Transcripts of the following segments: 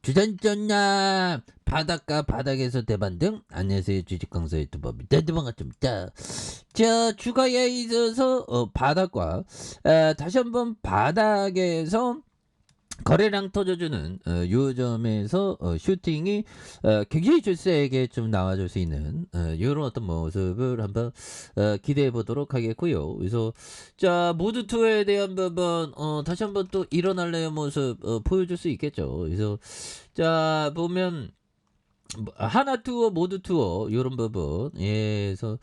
주전전남 바닷가 바닥에서 대반 등 안녕하세요 주식강사 유튜버입니다. 반갑습니다. 자 주가에 있어서 바닥과 다시 한번 바닥에서 거래량 터져주는 요점에서 슈팅이 굉장히 좀 세게 좀 나와줄 수 있는 이런 어떤 모습을 한번 기대해 보도록 하겠고요. 그래서 자 모드 투어에 대한 부분 다시 한번 또 일어날래의 모습 보여줄 수 있겠죠. 그래서 자 보면 하나 투어 모드 투어 이런 부분 그래서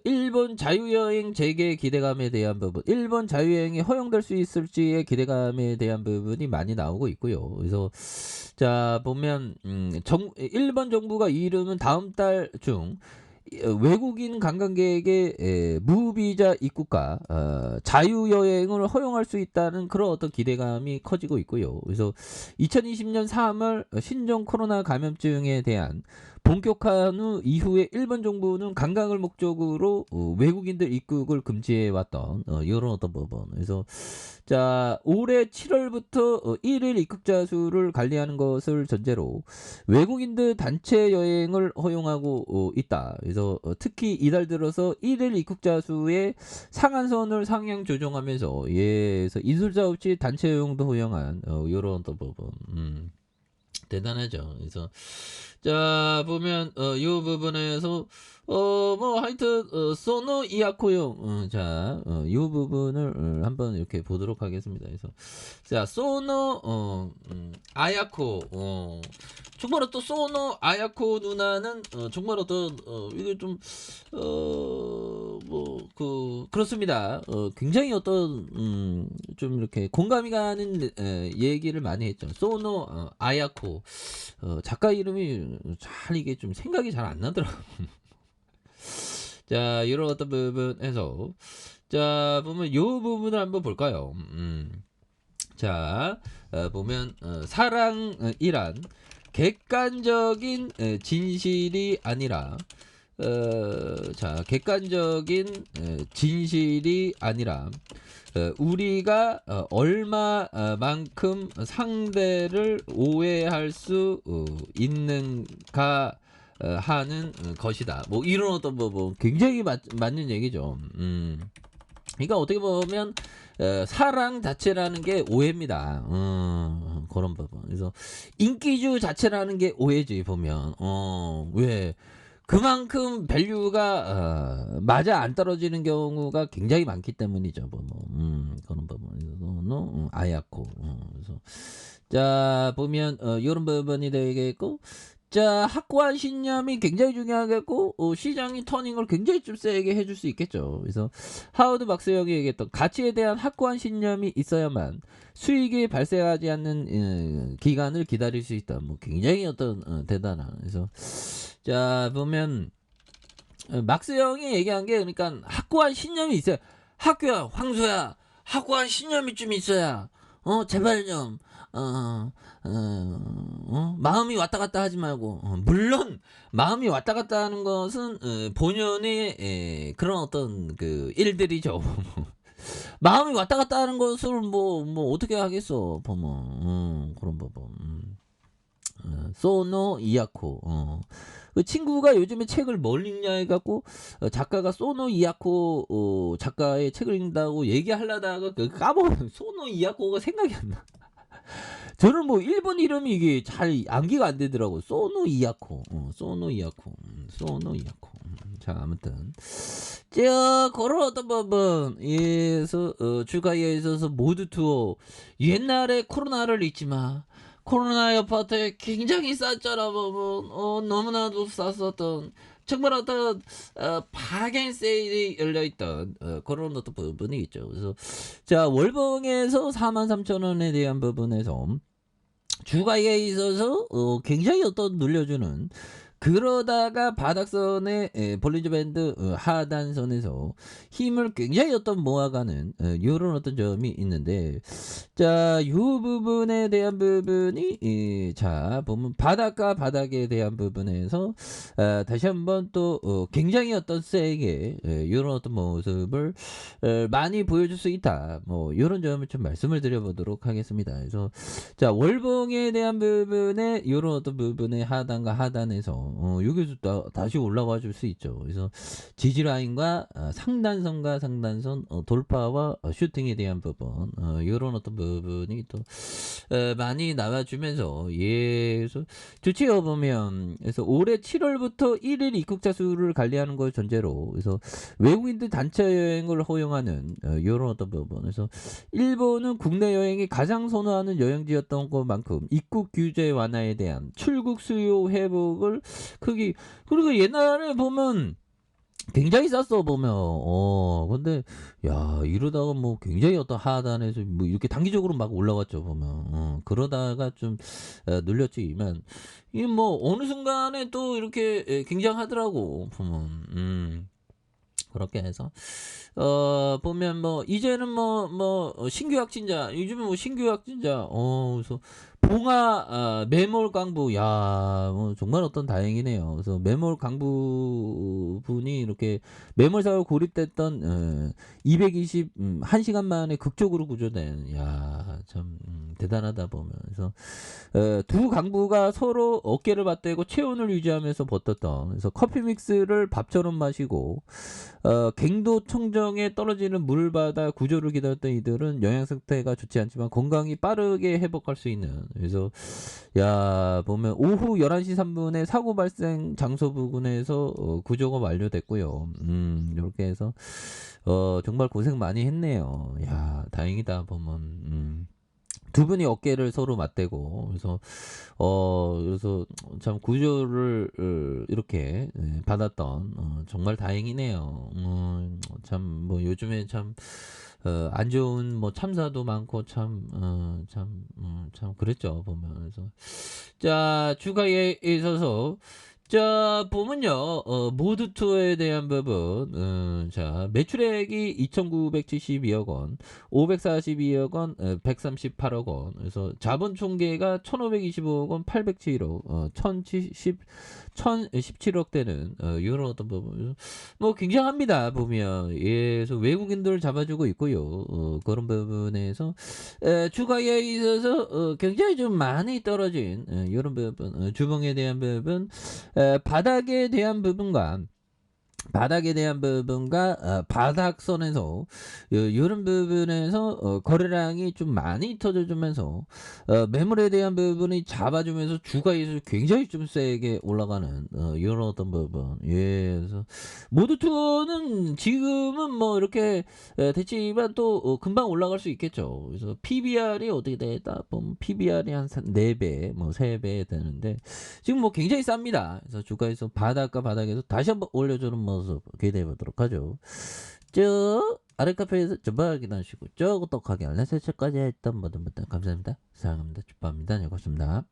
일본 자유여행 재개 기대감에 대한 부분, 일본 자유여행이 허용될 수 있을지의 기대감에 대한 부분이 많이 나오고 있고요. 그래서 자 보면 일본 정부가 이르면 다음 달 중 외국인 관광객의 무비자 입국과 자유여행을 허용할 수 있다는 그런 어떤 기대감이 커지고 있고요. 그래서 2020년 3월 신종 코로나 감염증에 대한 본격화한 후 이후에 일본 정부는 관광을 목적으로 외국인들 입국을 금지해 왔던 이런 어떤 부분. 그래서 자 올해 7월부터 1일 입국자 수를 관리하는 것을 전제로 외국인들 단체 여행을 허용하고 있다. 그래서 특히 이달 들어서 1일 입국자 수의 상한선을 상향 조정하면서 그래서 인술자 없이 단체 여행도 허용한 이런 어떤 부분. 대단하죠. 그래서 자 보면 이 부분에서 뭐 하여튼 소노 이야코용 이 부분을 한번 이렇게 보도록 하겠습니다. 그래서 자 소노 아야코 정말 어떤 소노 아야코 누나는 정말 어떤 이게 좀 뭐 그렇습니다. 굉장히 어떤 좀 이렇게 공감이 가는 얘기를 많이 했죠. 소노 아야코 작가 이름이 잘 이게 좀 생각이 잘 안 나더라고. 자 이런 어떤 부분에서 자 보면 요 부분을 한번 볼까요? 자 보면 사랑이란 객관적인 진실이 아니라 자 객관적인 진실이 아니라 우리가 얼마만큼 상대를 오해할 수 있는가 하는 것이다. 뭐 이런 어떤 뭐 굉장히 맞는 얘기죠. 그러니까 어떻게 보면 사랑 자체라는 게 오해입니다. 그런 부분. 그래서 인기주 자체라는 게 오해지 보면 왜 그만큼 밸류가 맞아 안 떨어지는 경우가 굉장히 많기 때문이죠. 그런 부분. 아야코. 그래서 자 보면 이런 부분이 되겠고. 자 확고한 신념이 굉장히 중요하겠고 시장이 터닝을 굉장히 좀 세게 해줄 수 있겠죠. 그래서 하워드 박스형이 얘기했던 가치에 대한 확고한 신념이 있어야만 수익이 발생하지 않는 기간을 기다릴 수 있다. 뭐 굉장히 어떤 대단한. 그래서 자 보면 막스형이 얘기한 게 그러니까 확고한 신념이 있어요. 학교야 황소야 확고한 신념이 좀 있어야 제발 좀 마음이 왔다 갔다 하지 말고 물론 마음이 왔다 갔다 하는 것은 본연의 그런 어떤 그 일들이죠. 마음이 왔다 갔다 하는 것을 뭐 어떻게 하겠어 보면 그런 부분. 소노 이야코 그 친구가 요즘에 책을 뭘 읽냐 해갖고 작가가 소노 이야코 작가의 책을 읽는다고 얘기하려다가 까먹은 소노 이야코가 생각이 안 나. 저는 뭐 일본 이름이 이게 잘 암기가 안 되더라고. 소노 이야코 소노 이야코 소노 이야코 자 아무튼 자 그런 어떤 부분에서 주가에 있어서 모두 투어 옛날에 코로나를 잊지 마. 코로나 여파때 굉장히 쌌잖아. 너무나도 쌌었던 정말 어떤 파겐 세일이 열려있던 그런 어떤 부분이 있죠. 그래서 자 월봉에서 43,000원에 대한 부분에서 주가에 있어서 굉장히 어떤 눌려주는 그러다가 바닥선의 볼린저 밴드 하단선에서 힘을 굉장히 모아가는 요런 어떤 점이 있는데, 자 요 부분에 대한 부분이 자 보면 바닥과 바닥에 대한 부분에서 다시 한번 또 굉장히 세게 요런 어떤 모습을 많이 보여줄 수 있다. 뭐 요런 점을 좀 말씀을 드려 보도록 하겠습니다. 그래서 자 월봉에 대한 부분에 요런 어떤 부분의 하단과 하단에서 여기서 다시 올라와 줄 수 있죠. 그래서 지지 라인과 상단선과 상단선 돌파와 슈팅에 대한 부분, 요런 어떤 부분이 또 많이 나와 주면서, 예 그래서 좋지요 보면. 그래서 올해 7월부터 1일 입국자 수를 관리하는 걸 전제로, 그래서 외국인들 단체 여행을 허용하는 요런 어떤 부분. 그래서 일본은 국내 여행이 가장 선호하는 여행지였던 것만큼 입국 규제 완화에 대한 출국 수요 회복을 크기, 그리고 옛날에 보면 굉장히 쌌어 보면. 근데 야 이러다가 뭐 굉장히 하단에서 뭐 이렇게 단기적으로 막 올라왔죠 보면. 그러다가 좀 눌렸지만 이게 뭐 어느 순간에 또 이렇게 굉장하더라고 보면. 그렇게 해서 보면 뭐 이제는 신규 확진자, 요즘에 뭐 신규 확진자 그래서 봉화 매몰 강부, 야 뭐 정말 다행이네요. 그래서 매몰 강부 분이 이렇게 매몰 사고 고립됐던 220 1시간 만에 극적으로 구조된, 야 참 대단하다 보면. 그래서 두 강부가 서로 어깨를 맞대고 체온을 유지하면서 버텼던, 그래서 커피 믹스를 밥처럼 마시고 갱도 청정에 떨어지는 물을 받아 구조를 기다렸던 이들은 영양 상태가 좋지 않지만 건강이 빠르게 회복할 수 있는, 그래서 야 보면 오후 11시 3분에 사고 발생 장소 부근에서 구조가 완료됐고요. 요렇게 해서 정말 고생 많이 했네요. 야 다행이다 보면. 두 분이 어깨를 서로 맞대고, 그래서 참 구조를 이렇게 받았던, 정말 다행이네요. 참 뭐 요즘에 참 안 좋은 뭐 참사도 많고 참 그랬죠 보면. 그래서 자 주가에 있어서 자 보면요, 모드 투어에 대한 부분, 자 매출액이 2,972억 원, 542억 원, 138억 원. 그래서 자본 총계가 1,525억 원, 807억, 1,017억 되는 이런 어떤 부분, 뭐 굉장합니다 보면. 예, 그래서 외국인들 잡아주고 있고요. 그런 부분에서 주가에 있어서 굉장히 좀 많이 떨어진 이런 부분, 주봉에 대한 부분, 바닥에 대한 부분과 바닥선에서 요런 부분에서 거래량이 좀 많이 터져주면서 매물에 대한 부분이 잡아주면서 주가에서 굉장히 좀 세게 올라가는 요런 어떤 부분. 예, 그래서 모드 투어는 지금은 뭐 이렇게 됐지만 또 금방 올라갈 수 있겠죠. 그래서 PBR이 어떻게 되다 보면 PBR이 한 4배 뭐 3배 되는데 지금 뭐 굉장히 쌉니다. 그래서 주가에서 바닥과 바닥에서 다시 한번 올려주는 모습 기대해 보도록 하죠. 쭉 아래 카페에서 전방 확인하시고 쭉 똑똑하게 알람 설정까지 했던 모든 분들 감사합니다. 사랑합니다. 축복합니다. 네, 고맙습니다.